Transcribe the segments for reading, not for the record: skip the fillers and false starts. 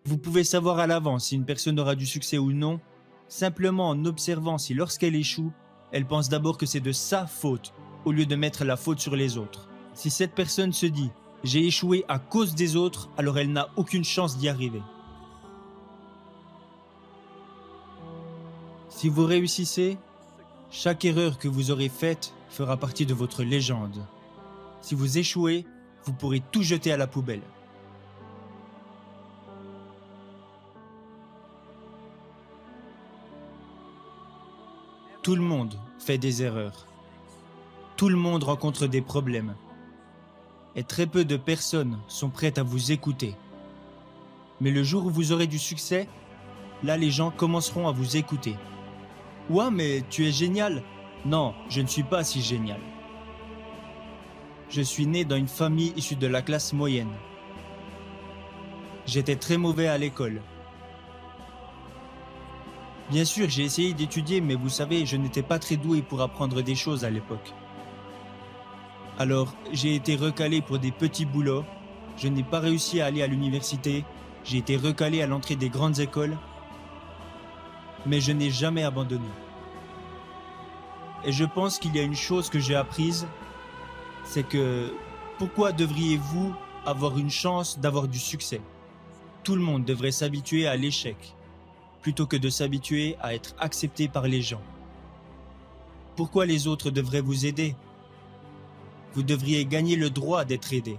Vous pouvez savoir à l'avance si une personne aura du succès ou non, simplement en observant si lorsqu'elle échoue, elle pense d'abord que c'est de sa faute, au lieu de mettre la faute sur les autres. Si cette personne se dit « j'ai échoué à cause des autres », alors elle n'a aucune chance d'y arriver. Si vous réussissez, chaque erreur que vous aurez faite fera partie de votre légende. Si vous échouez, vous pourrez tout jeter à la poubelle. Tout le monde fait des erreurs. Tout le monde rencontre des problèmes. Et très peu de personnes sont prêtes à vous écouter. Mais le jour où vous aurez du succès, là les gens commenceront à vous écouter. « Ouais, mais tu es génial !» Non, je ne suis pas si génial. Je suis né dans une famille issue de la classe moyenne. J'étais très mauvais à l'école. Bien sûr, j'ai essayé d'étudier, mais vous savez, je n'étais pas très doué pour apprendre des choses à l'époque. Alors, j'ai été recalé pour des petits boulots, je n'ai pas réussi à aller à l'université, j'ai été recalé à l'entrée des grandes écoles, mais je n'ai jamais abandonné. Et je pense qu'il y a une chose que j'ai apprise, c'est que pourquoi devriez-vous avoir une chance d'avoir du succès? Tout le monde devrait s'habituer à l'échec, plutôt que de s'habituer à être accepté par les gens. Pourquoi les autres devraient vous aider? Vous devriez gagner le droit d'être aidé.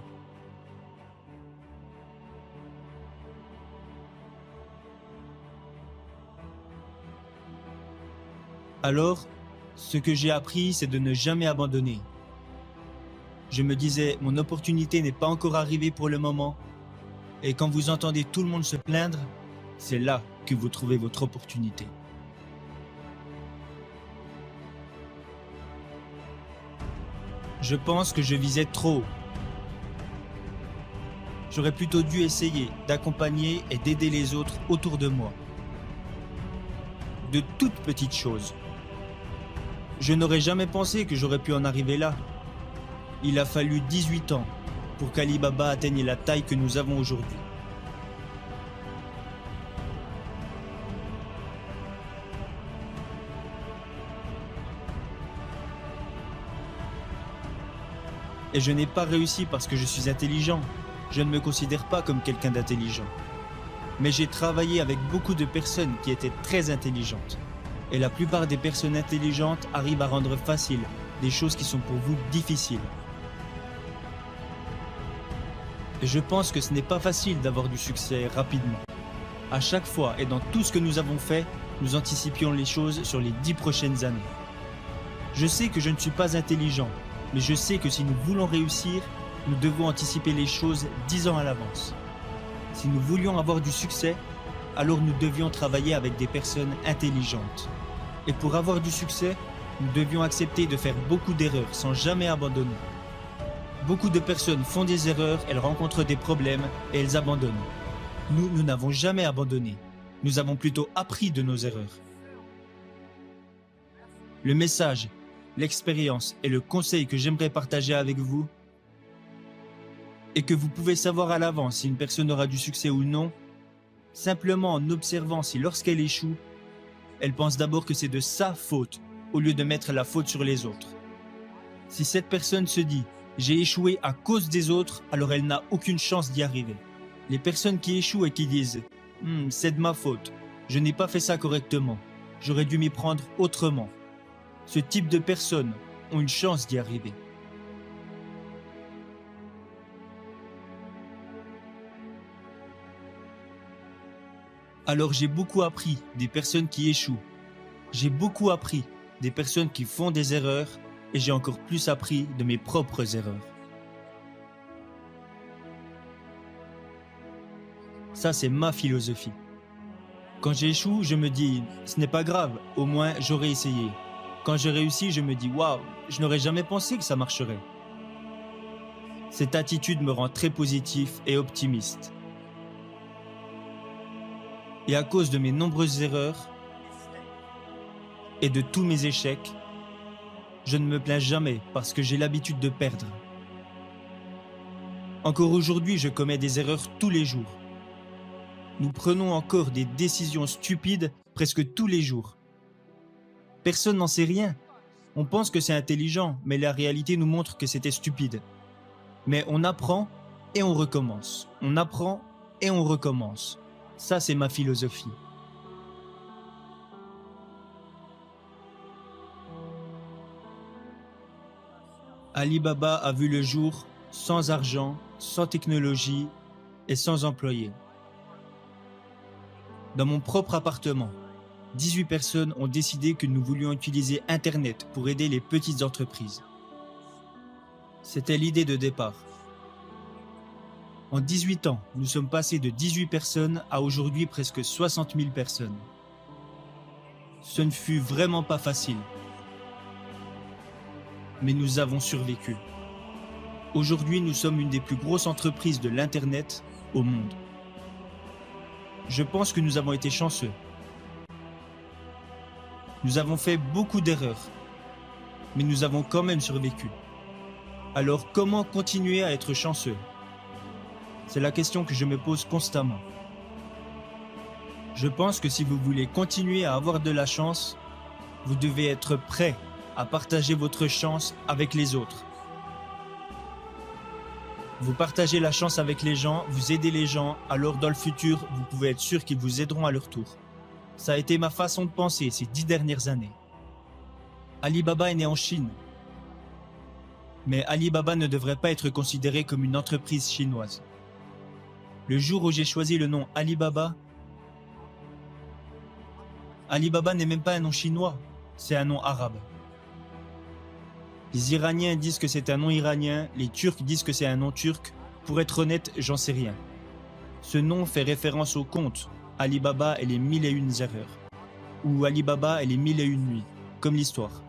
Alors, ce que j'ai appris, c'est de ne jamais abandonner. Je me disais, mon opportunité n'est pas encore arrivée pour le moment. Et quand vous entendez tout le monde se plaindre, c'est là que vous trouvez votre opportunité. Je pense que je visais trop haut. J'aurais plutôt dû essayer d'accompagner et d'aider les autres autour de moi. De toutes petites choses. Je n'aurais jamais pensé que j'aurais pu en arriver là. Il a fallu 18 ans pour qu'Ali Baba atteigne la taille que nous avons aujourd'hui. Et je n'ai pas réussi parce que je suis intelligent. Je ne me considère pas comme quelqu'un d'intelligent. Mais j'ai travaillé avec beaucoup de personnes qui étaient très intelligentes. Et la plupart des personnes intelligentes arrivent à rendre facile des choses qui sont pour vous difficiles. Et je pense que ce n'est pas facile d'avoir du succès rapidement. À chaque fois et dans tout ce que nous avons fait, nous anticipions les choses sur les 10 prochaines années. Je sais que je ne suis pas intelligent, mais je sais que si nous voulons réussir, nous devons anticiper les choses 10 ans à l'avance. Si nous voulions avoir du succès, alors nous devions travailler avec des personnes intelligentes. Et pour avoir du succès, nous devions accepter de faire beaucoup d'erreurs sans jamais abandonner. Beaucoup de personnes font des erreurs, elles rencontrent des problèmes et elles abandonnent. Nous n'avons jamais abandonné. Nous avons plutôt appris de nos erreurs. Le message, l'expérience et le conseil que j'aimerais partager avec vous est que vous pouvez savoir à l'avance si une personne aura du succès ou non, simplement en observant si lorsqu'elle échoue, elle pense d'abord que c'est de sa faute, au lieu de mettre la faute sur les autres. Si cette personne se dit « j'ai échoué à cause des autres », alors elle n'a aucune chance d'y arriver. Les personnes qui échouent et qui disent « c'est de ma faute, je n'ai pas fait ça correctement, j'aurais dû m'y prendre autrement », ce type de personnes ont une chance d'y arriver. Alors j'ai beaucoup appris des personnes qui échouent. J'ai beaucoup appris des personnes qui font des erreurs et j'ai encore plus appris de mes propres erreurs. Ça, c'est ma philosophie. Quand j'échoue, je me dis « ce n'est pas grave, au moins j'aurais essayé ». Quand je réussis, je me dis « waouh, je n'aurais jamais pensé que ça marcherait ». Cette attitude me rend très positif et optimiste. Et à cause de mes nombreuses erreurs et de tous mes échecs, je ne me plains jamais parce que j'ai l'habitude de perdre. Encore aujourd'hui, je commets des erreurs tous les jours. Nous prenons encore des décisions stupides presque tous les jours. Personne n'en sait rien. On pense que c'est intelligent, mais la réalité nous montre que c'était stupide. Mais on apprend et on recommence. On apprend et on recommence. Ça, c'est ma philosophie. Alibaba a vu le jour sans argent, sans technologie et sans employés. Dans mon propre appartement, 18 personnes ont décidé que nous voulions utiliser Internet pour aider les petites entreprises. C'était l'idée de départ. En 18 ans, nous sommes passés de 18 personnes à aujourd'hui presque 60 000 personnes. Ce ne fut vraiment pas facile. Mais nous avons survécu. Aujourd'hui, nous sommes une des plus grosses entreprises de l'Internet au monde. Je pense que nous avons été chanceux. Nous avons fait beaucoup d'erreurs, mais nous avons quand même survécu. Alors comment continuer à être chanceux? C'est la question que je me pose constamment. Je pense que si vous voulez continuer à avoir de la chance, vous devez être prêt à partager votre chance avec les autres. Vous partagez la chance avec les gens, vous aidez les gens, alors dans le futur, vous pouvez être sûr qu'ils vous aideront à leur tour. Ça a été ma façon de penser ces 10 dernières années. Alibaba est né en Chine. Mais Alibaba ne devrait pas être considéré comme une entreprise chinoise. Le jour où j'ai choisi le nom Alibaba, Alibaba n'est même pas un nom chinois, c'est un nom arabe. Les Iraniens disent que c'est un nom iranien, les Turcs disent que c'est un nom turc. Pour être honnête, j'en sais rien. Ce nom fait référence au conte Alibaba et les 1001 erreurs, ou Alibaba et les 1001 nuits, comme l'histoire.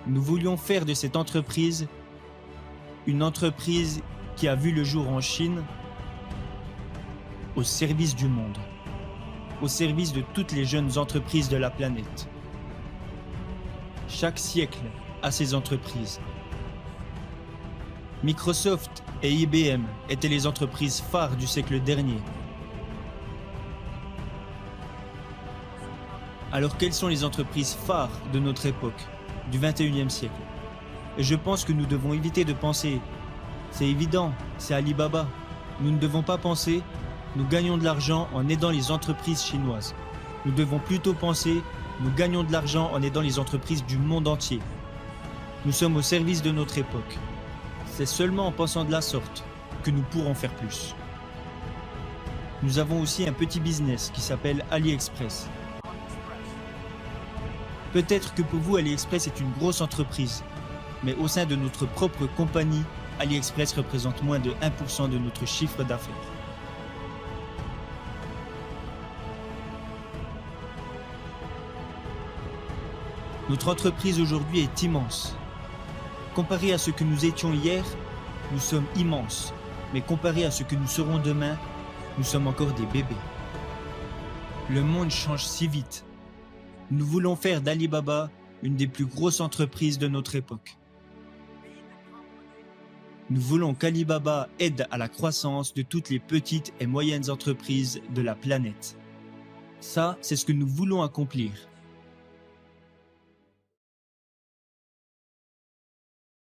Nous voulions faire de cette entreprise une entreprise qui a vu le jour en Chine au service du monde, au service de toutes les jeunes entreprises de la planète. Chaque siècle a ses entreprises. Microsoft et IBM étaient les entreprises phares du siècle dernier. Alors quelles sont les entreprises phares de notre époque, du 21e siècle? Et je pense que nous devons éviter de penser « c'est évident, c'est Alibaba ». Nous ne devons pas penser « nous gagnons de l'argent en aidant les entreprises chinoises ». Nous devons plutôt penser « nous gagnons de l'argent en aidant les entreprises du monde entier ». Nous sommes au service de notre époque. C'est seulement en pensant de la sorte que nous pourrons faire plus. Nous avons aussi un petit business qui s'appelle AliExpress. Peut-être que pour vous, AliExpress est une grosse entreprise, mais au sein de notre propre compagnie, AliExpress représente moins de 1% de notre chiffre d'affaires. Notre entreprise aujourd'hui est immense. Comparé à ce que nous étions hier, nous sommes immenses, mais comparé à ce que nous serons demain, nous sommes encore des bébés. Le monde change si vite. Nous voulons faire d'Alibaba une des plus grosses entreprises de notre époque. Nous voulons qu'Alibaba aide à la croissance de toutes les petites et moyennes entreprises de la planète. Ça, c'est ce que nous voulons accomplir.